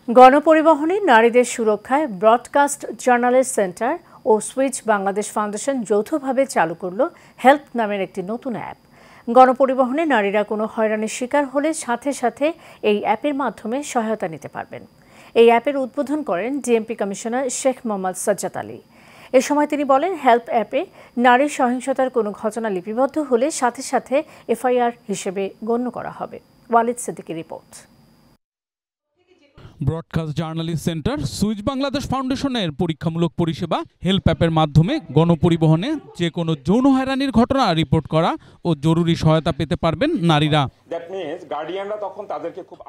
গণপরিবহনে নারীদের সুরক্ষায় broadcast journalist centre ও switch Bangladesh foundation যৌথভাবে চালু করল হেল্প নামের একটি নতুন অ্যাপ। গণপরিবহনে নারীরা কোনো হয়রানির শিকার হলে সাথে সাথে এই অ্যাপের মাধ্যমে সহায়তা নিতে পারবেন। এই অ্যাপের উদ্বোধন করেন ডিএমপি কমিশনার শেখ মোহাম্মদ সাজ্জাদ আলী। এ সময় তিনি বলেন, হেল্প অ্যাপে নারী সহিংসতার কোনো ঘটনা লিপিবদ্ধ হলে সাথে সাথে এফআইআর হিসেবে গণ্য করা হবে। ওয়ালিদ সিদ্দিকীর রিপোর্ট। Broadcast journalist centre switch Bangladesh ফাউন্ডেশনের পরীক্ষামূলক পরিষেবা হেল্প অ্যাপের মাধ্যমে গণপরিবহনে যে কোনো যৌন হয়রানির ঘটনা রিপোর্ট করা ও জরুরি সহায়তা পেতে পারবেন নারীরা।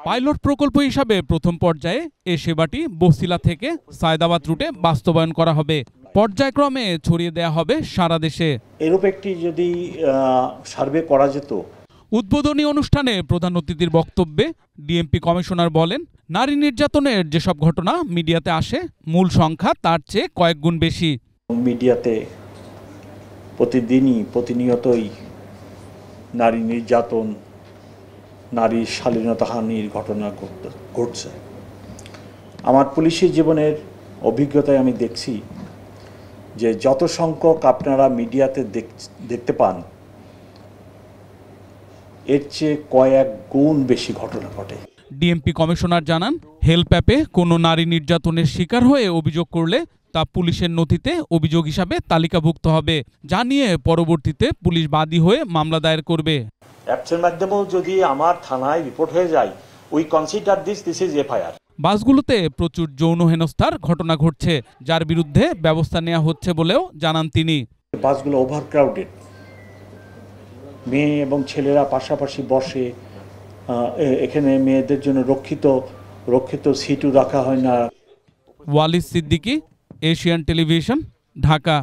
পাইলট প্রকল্প হিসাবে প্রথম পর্যায়ে এই সেবাটি বসিলা থেকে সায়দাবাদ রুটে বাস্তবায়ন করা হবে। পর্যায়ক্রমে ছড়িয়ে দেয়া হবে সারা দেশে। এরূপ একটি যদি সার্ভে করা যেত। উদ্বোধনী অনুষ্ঠানে প্রধান অতিথির বক্তব্যে ডিএমপি কমিশনার বলেন, নারী নির্যাতনের যেসব ঘটনা মিডিয়াতে আসে মূল সংখ্যা তার চেয়ে কয়েক গুণ বেশি। মিডিয়াতে প্রতিনিয়তই নারী নির্যাতন, নারী শালীনতাহানির ঘটনা ঘটছে। আমার পুলিশি জীবনের অভিজ্ঞতায় আমি দেখছি যে যত সংখ্যক আপনারা মিডিয়াতে দেখতে পান এর চেয়ে কয়েক গুণ বেশি ঘটনা ঘটে। ডিএমপি কমিশনার জানান, হেল্প অ্যাপে কোনো নারী নির্যাতনের শিকার হয়ে অভিযোগ করলে তা পুলিশের নথিতে অভিযোগ হিসাবে তালিকাভুক্ত হবে, যা নিয়ে পরবর্তীতে পুলিশ বাদী হয়ে মামলা দায়ের করবে। অ্যাপসের মাধ্যমেও যদি আমার থানায় রিপোর্ট হয়ে যায়, we consider this is FIR. বাসগুলোতে প্রচুর যৌন হেনস্থার ঘটনা ঘটছে, যার বিরুদ্ধে ব্যবস্থা নেওয়া হচ্ছে বলেও জানান তিনি। বাসগুলো ওভারক্রাউডেড, মেয়ে এবং ছেলেরা পাশাপাশি বসে, এখানে মেয়েদের জন্য রক্ষিত সিটও রাখা হয় না। Walid Siddiqui, Asian television, Dhaka.